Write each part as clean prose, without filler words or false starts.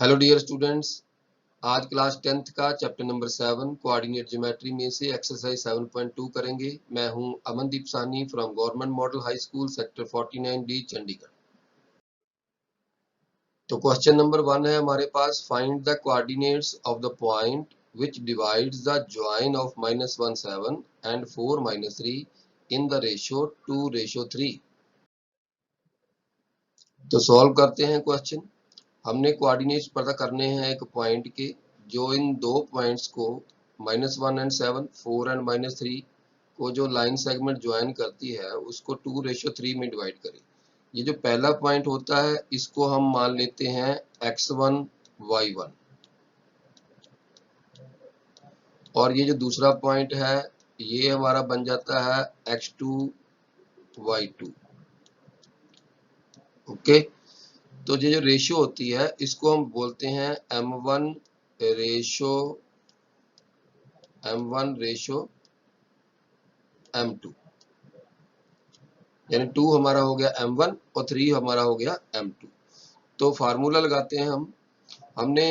Hello dear students, आज class 10th का chapter number 7 coordinate geometry में से एक्सरसाइज 7.2 करेंगे। मैं हूं Amandeep Sani from government model high school sector 49D Chandigarh. तो क्वेश्चन नंबर 1 है हमारे पास, find the coordinates of the point which divides the join of -1 7 and 4 -3 in the ratio 2:3। तो सॉल्व करते हैं क्वेश्चन। हमने कोऑर्डिनेट्स पता करने हैं एक पॉइंट के, जो इन दो पॉइंट्स को -1 एंड 7, 4 एंड -3 को जो लाइन सेगमेंट ज्वाइन करती है उसको 2:3 में डिवाइड करें। ये जो पहला पॉइंट होता है इसको हम मान लेते हैं x1 y1, और ये जो दूसरा पॉइंट है ये हमारा बन जाता है x2 y2। ओके, तो ये जो रेशियो होती है इसको हम बोलते हैं m1 रेशो m2, यानी 2 हमारा हो गया m1 और 3 हमारा हो गया m2। तो फार्मूला लगाते हैं हमने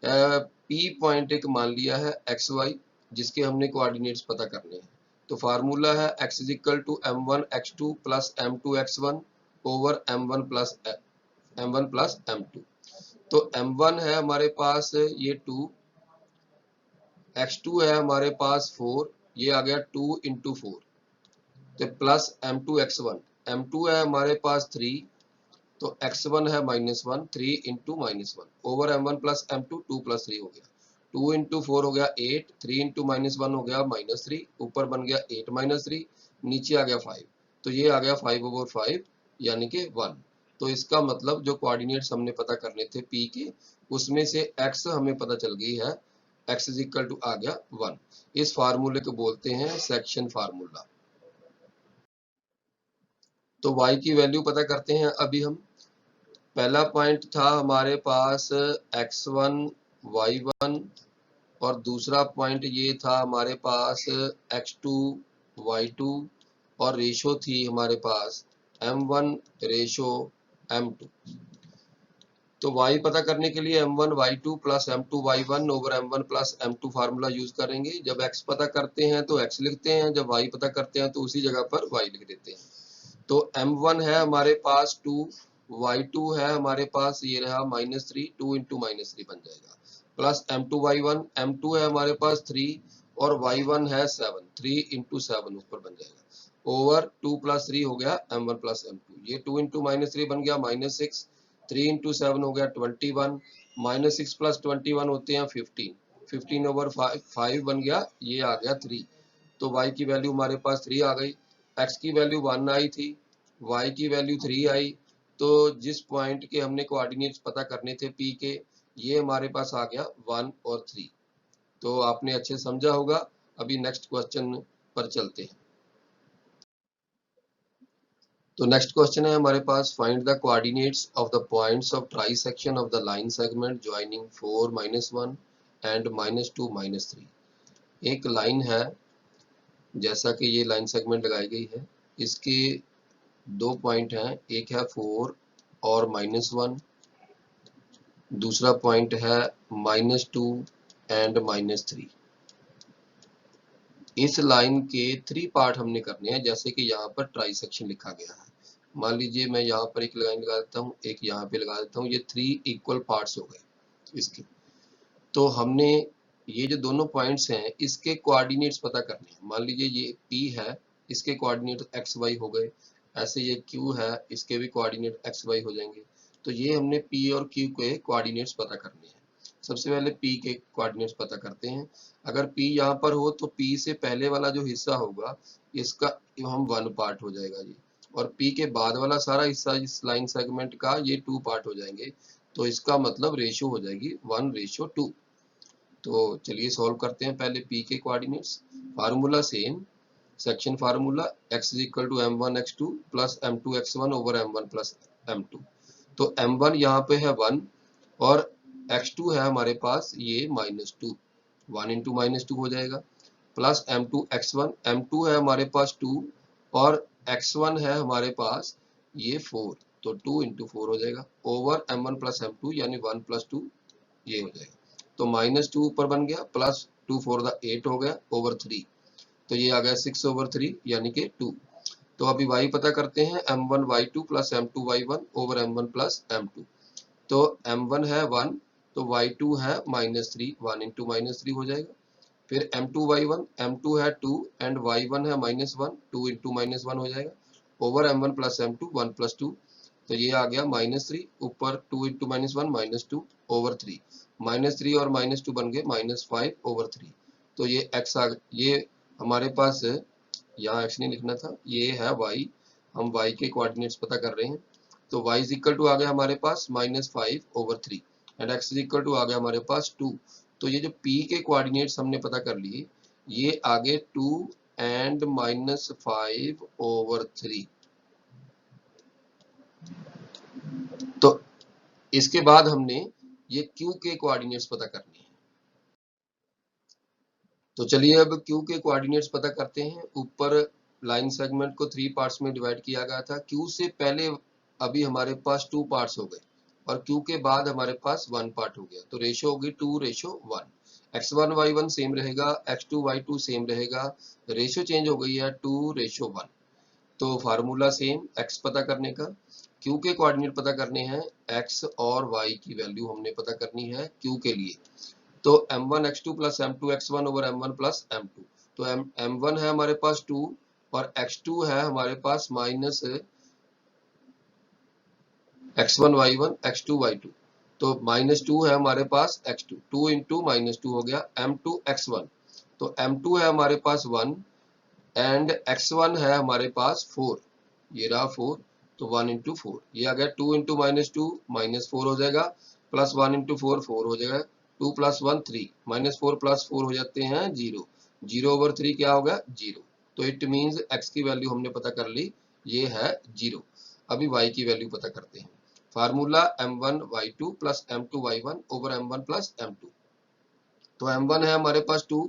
P पॉइंट एक मान लिया है xy, जिसके हमने कोऑर्डिनेट्स पता करने हैं। तो फार्मूला है x is equal to m1 x2 plus m2 x1 over m1 plus m2। तो m1 है हमारे पास ये 2, x2 है हमारे पास 4, ये आ गया 2 इंटू 4, तो प्लस m2 x1, m2 है हमारे पास 3, तो x1 है -1, 3 into -1 over m1 plus m2, 2 plus 3 हो गया, 2 इंटू 4 हो गया 8, 3 इंटू -1 हो गया -3, ऊपर बन गया 8 -3, नीचे आ गया 5, तो ये आ गया 5/5 यानी कि 1। तो इसका मतलब जो कोऑर्डिनेट्स हमने पता करने थे P के, उसमें से x हमें पता चल गई है, x इज इक्वल टू आ गया 1। इस फार्मूले को बोलते हैं सेक्शन फार्मूला। तो y की वैल्यू पता करते हैं अभी हम। पहला पॉइंट था हमारे पास x1 y1, और दूसरा पॉइंट ये था हमारे पास x2 y2, और रेशो थी हमारे पास m1 रेशो m2। तो y पता करने के लिए m1 y2 plus m2 y1 over m1 plus m2 formula use करेंगे। जब x पता करते हैं तो x लिखते हैं, जब y पता करते हैं तो उसी जगह पर y लिख देते हैं। तो m1 है हमारे पास 2, y2 है हमारे पास ये रहा -3, 2 इंटू -3 बन जाएगा, प्लस m2 y1, m2 है हमारे पास 3 और y1 है 7, 3 इंटू 7 ऊपर बन जाएगा, ओवर 2 प्लस 3 हो गया m1 प्लस m2, ये 2 इंटू -3 बन गया -6, 3 इंटू 7 हो गया 21, -6 प्लस 21 होते हैं 15, 15 ओवर 5 बन गया, ये आ गया 3। तो y की वैल्यू हमारे पास 3 आ गई, x की वैल्यू 1 आई थी, y की वैल्यू 3 आई। तो जिस पॉइंट के हमने कोऑर्डिनेट्स पता करने थे P के, ये हमारे पास आ गया 1 और 3। तो आपने अच्छे समझा होगा। अभी नेक्स्ट क्वेश्चन पर चलते हैं। तो नेक्स्ट क्वेश्चन है हमारे पास, find the coordinates of the points of trisection of the line segment joining 4 -1 and -2 -3। एक लाइन है, जैसा कि ये लाइन सेगमेंट लगाई गई है, इसके दो पॉइंट हैं, एक है 4 और -1, दूसरा पॉइंट है -2 एंड -3। इस लाइन के 3 पार्ट हमने करने हैं, जैसे कि यहाँ पर ट्राइसेक्शन लिखा गया है। मान लीजिए मैं यहाँ पर एक लाइन लगा देता हूँ, एक यहाँ पे लगा देता हूँ, ये 3 इक्वल पार्ट्स हो गए इसके। तो हमने ये जो दोनों पॉइंट्स हैं इसके कोऑर्डिनेट्स पता करने हैं। मान लीजिए ये P है, इसके कोऑर्डिनेट एक्स वाई हो गए, ऐसे ये Q है, इसके भी कोऑर्डिनेट एक्स वाई हो जाएंगे। तो ये हमने P और Q के कोऑर्डिनेट्स पता करने हैं। सबसे पहले P के कोऑर्डिनेट्स पता करते हैं। अगर P यहाँ पर हो तो P से पहले वाला जो हिस्सा होगा इसका हम 1 पार्ट हो जाएगा जी, और P के बाद वाला सारा हिस्सा इस लाइन सेगमेंट का ये 2 पार्ट हो जाएंगे। तो इसका मतलब रेशियो हो जाएगी 1:2। तो चलिए सॉल्व करते हैं पहले P के coordinates. Formula same, section formula, x is equal to m1 x2 plus m2 x1 over m1 plus m2। तो m1 यहाँ पे है 1 और x2 है हमारे पास ये -2, 1 इंटू -2 हो जाएगा, प्लस m2 x1, m2 है हमारे पास 2 और x1 है हमारे पास ये 4, तो 2 इंटू 4 हो जाएगा ओवर m1 प्लस m2 यानी 1 प्लस 2 ये हो जाएगा। तो -2 ऊपर बन गया प्लस 2 4 द 8 हो गया ओवर 3, तो ये आ गया 6 ओवर 3 यानी कि 2। तो अभी y पता करते हैं m1 y2 plus m2 y1 over m1 plus m2। तो m1 है 1 तो y2 है -3, 1 इंटू -3 हो जाएगा। फिर m2 y1, m2 है 2 एंड y1 है -1, 2 इंटू -1 हो जाएगा over m1 plus m2 1 plus 2। तो ये आ गया -3 ऊपर 2 इंटू -1 -2 ओवर 3, -3 और -2 बन गए -5 ओवर 3। तो ये x आ ये हमारे पास यहाँ x नहीं लिखना था, ये है y, हम y के कोऑर्डिनेट्स पता कर रहे हैं। तो y इज इक्वल टू आ गया हमारे पास -5 over 3 and x is equal to आ गया हमारे पास 2। तो ये जो p के कोऑर्डिनेट्स हमने पता कर लिए, ये आगे 2 एंड -5 ओवर 3। तो इसके बाद हमने ये q के कोऑर्डिनेट्स पता करने हैं। तो चलिए अब q के कोऑर्डिनेट्स पता करते हैं। ऊपर लाइन सेगमेंट को 3 पार्ट्स में डिवाइड किया गया था। q से पहले अभी हमारे पास 2 पार्ट्स हो गए और q के बाद हमारे पास 1 पार्ट हो गया, तो रेशो होगी 2:1। x1 y1 सेम रहेगा, x2 y2 सेम रहेगा, रेशो चेंज हो गई है 2:1। तो फार्मूला सेम, x पता करने का, q के कोऑर्डिनेट पता करने हैं, x और y की वैल्यू हमने पता करनी है q के लिए। तो m1 x2 plus m2 x1 over m1 plus m2। तो m1 है हमारे पास 2 और x2 है हमारे पास minus x1 y1 x2 y2। तो -2 है हमारे पास x2, 2 इंटू -2 हो गया m2 x1। तो m2 है हमारे पास 1 एंड x1 है हमारे पास 4, ये रहा 4, तो 1 इंटू 4 ये आ गया 2 इंटू -2 -4 हो जाएगा प्लस 1 इंटू 4 4 हो जाएगा, 2 प्लस 1 3, -4 प्लस 4 हो जाते हैं 0, 0 ओवर 3 क्या होगा 0। तो इट मीन्स x की वैल्यू हमने पता कर ली, ये है 0। अभी y की वैल्यू पता करते हैं। Formula m1 y2 plus m2 y1 over m1 plus m2। तो m1 है हमारे पास 2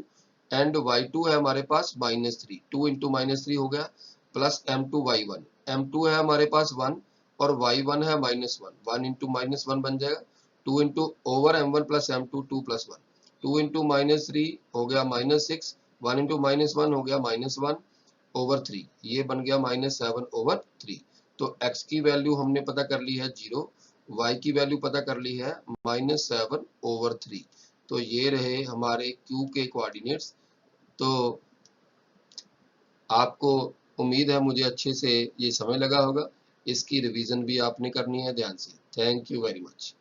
एंड y2 है हमारे पास -3, 2 इंटू -3 हो गया प्लस m2 y1, m2 है हमारे पास 1 और y1 है -1, 1 इंटू -1 बन जाएगा, 2 into over m1 plus m2 2 plus 1, 2 into -3 हो गया -6, 1 इंटू -1 हो गया -1 ओवर 3, ये बन गया -7 ओवर 3। तो x की वैल्यू हमने पता कर ली है 0, y की वैल्यू पता कर ली है -7 ओवर 3। तो ये रहे हमारे q के कोऑर्डिनेट्स। तो आपको उम्मीद है मुझे अच्छे से ये समझ लगा होगा। इसकी रिवीजन भी आपने करनी है ध्यान से। Thank you very much.